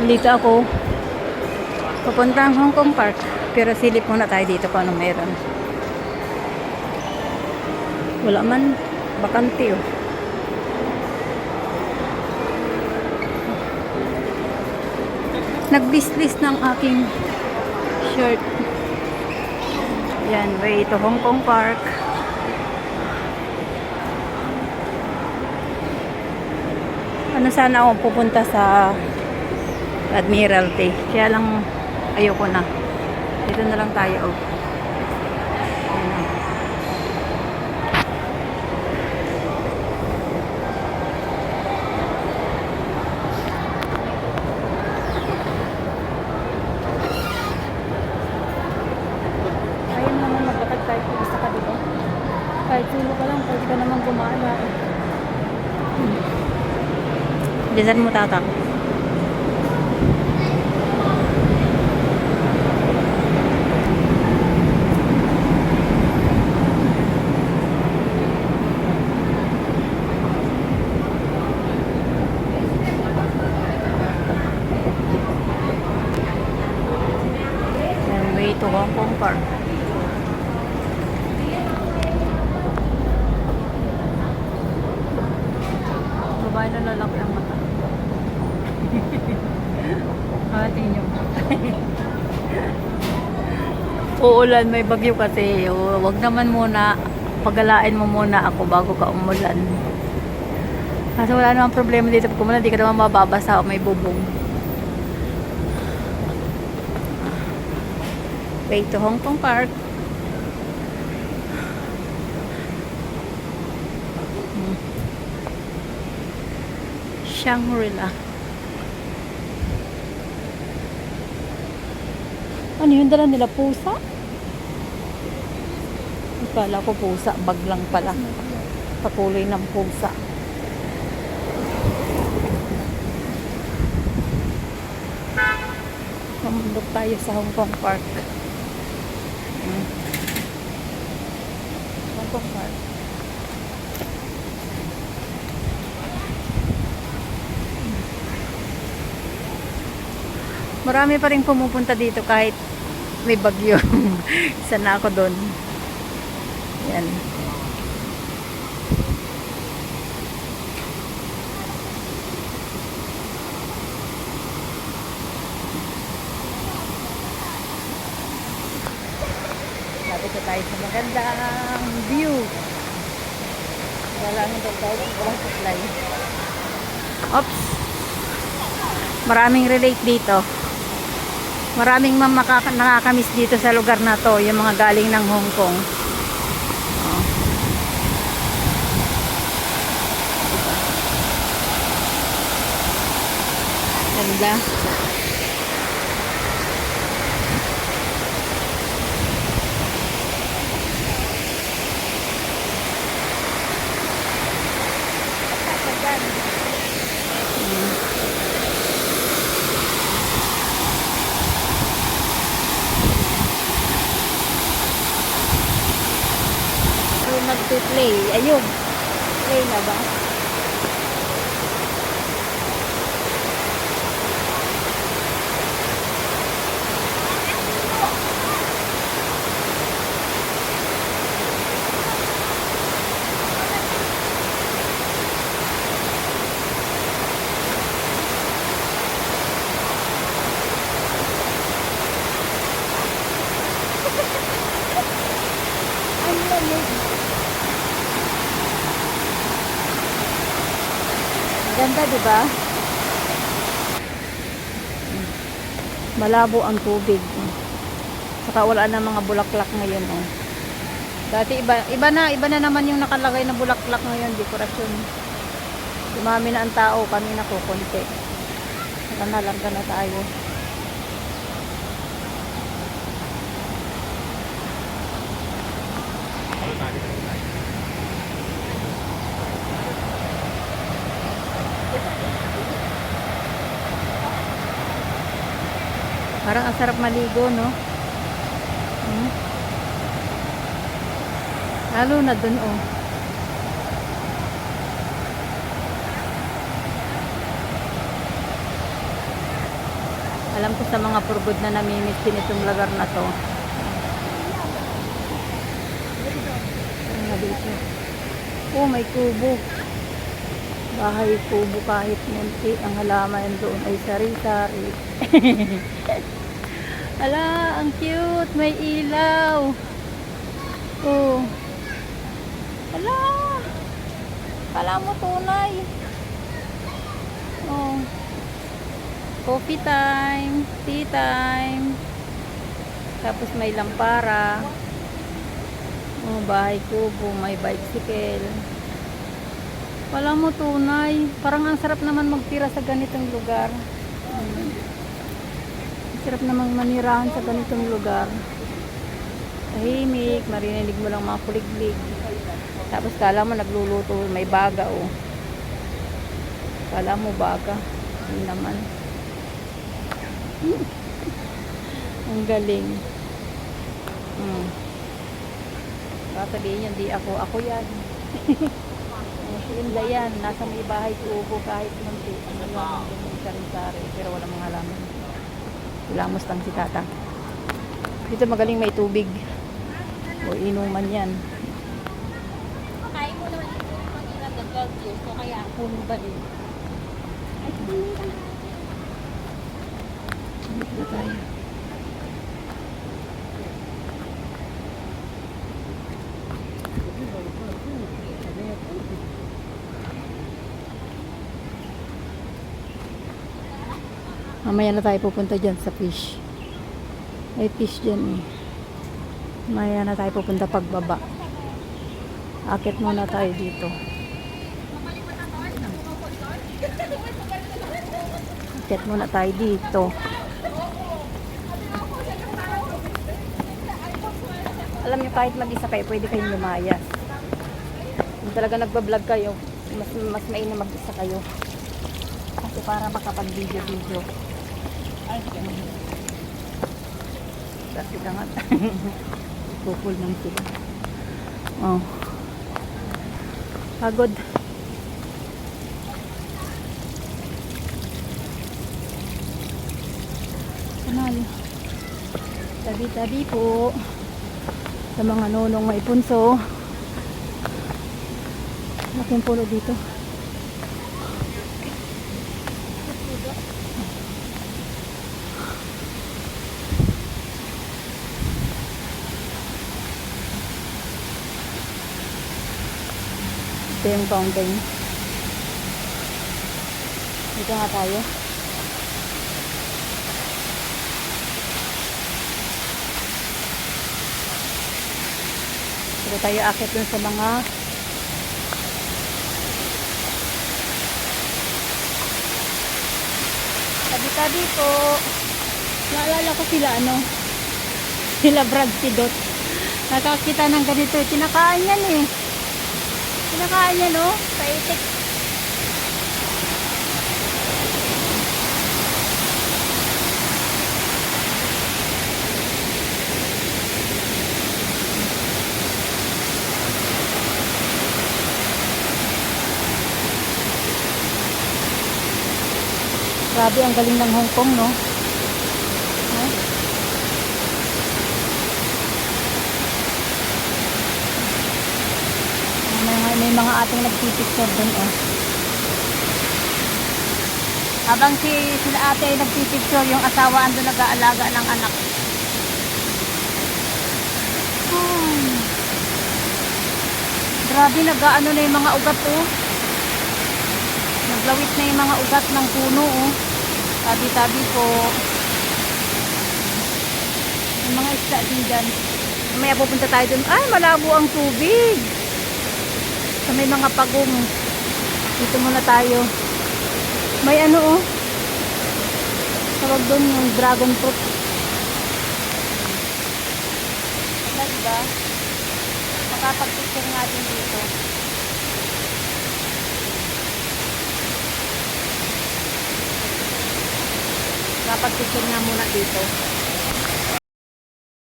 Dito ako. Papuntang Hong Kong Park. Pero silip muna tayo dito kung ano meron. Wala man. Bakante oh. Nag-dislist ng aking shirt. Yan, way to Hong Kong Park. Ano sana ako pupunta sa Admiralty. Kaya lang ayoko na. Dito na lang tayo. Oh. Ayan na. Ayun naman magkatag tayo kung isa ka dito. Kahit sulo ka lang, pwede ka naman gumala. Diyan mo tatak. And way to Hong Kong Park. Babae na lalaki ang mata. Hatiin nyo. Uulan, may bagyo kasi. O, wag naman muna. Pagalain mo muna ako bago ka umulan. Kasi wala namang problema dito. Pag umulan, di ka naman mababasa o may bubong. Way to Hong Kong Park. Shangri-La. Ano yun? Dala nila pusa? Akala ko pusa. Bag lang pala. Pakulay ng pusa. Mamundok tayo sa Hong Kong Park. Hong Kong Park. Marami pa rin pumupunta dito kahit may bagyo. Isa na ako doon. Yan. Lapit na tayo sa magandang view. Wala nang tawag, walang supply. Oops. Maraming relate dito. Maraming nakakamiss dito sa lugar na to, yung mga galing ng Hong Kong. Oh. Ganda. Nagpi-play. Ayun. Play na ba? Ang lamig. Ganda, di ba? Malabo ang tubig. Saka wala na mga bulaklak ngayon, oh. Dati iba na naman yung nakalagay na bulaklak ngayon, dekorasyon. Dumami na ang tao, kami na ko konti. Saka nalarga na tayo. Parang ang sarap maligo, no? Lalo na dun, oh. Alam ko sa mga purgod na namimiss din itong lugar na to. Ano na dito? Oh, may kubo. Bahay kubo kahit munti. Ang halaman doon ay sari-sari. Ala, ang cute. May ilaw. Oh. Ala. Kala mo tunay. Oh. Coffee time, tea time. Tapos may lampara. Oh, bahay kubo, may bicycle. Wala mo tunay. Parang ang sarap naman magtira sa ganitong lugar. Ang sarap namang manirahan sa ganitong lugar. Tahimik, marinig mo lang mga kuliglig. Tapos kala mo nagluluto, may baga oh. Kala mo baga. Hindi naman. Ang galing. Sasabihin yun, di ako. Ako yan. Si Inda yan. Nasa may bahay kubo kahit munti. Ano lang yung sari-sari. Pero wala mga halaman. Ilamos lang si tata. Dito magaling may tubig. O inuman yan. Kain mo naman ito pag inagagag yun. So kaya ako balik. Ay, tumira. Dito na tayo. Mamaya na tayo pupunta dyan sa fish. May fish dyan eh. Mamaya na tayo pupunta pagbaba. Akit muna tayo dito. Akit muna tayo dito. Alam niyo kahit mag-isa kayo, pwede kayong lumayas. Kung talaga nagbablog kayo, mas mainam mag-isa kayo. Kasi para makapag-video. Ay, kasi langat. Pupul lang sila. Oh. Pagod. Kanal. Tabi-tabi po. Sa mga nonong may punso. Laking puno dito. Ito yung fountain. Dito nga tayo. Dito tayo akit dun sa mga tabi-tabi po. Naalala ko sila sila Brad Pidot. Nakakita ng ganito. Kinakain yan eh. Kinakain yan Kaitik. Grabe, ang galing ng Hong Kong, no? May mga ating nagpipicture doon, Habang sila ate ay nagpipicture, yung asawa ando nag-aalaga ng anak. Grabe, nag-aano na yung mga ugat, Naglawit na yung mga ugat ng puno, Tabi-tabi po. Yung mga isda din dyan. Mamaya pupunta tayo dun. Ay, malabo ang tubig. Sa may mga pagong. Dito muna tayo. May tawag dun yung dragon fruit. Diba? Makapag-picture nga din dito. Makapag-picture nga muna dito.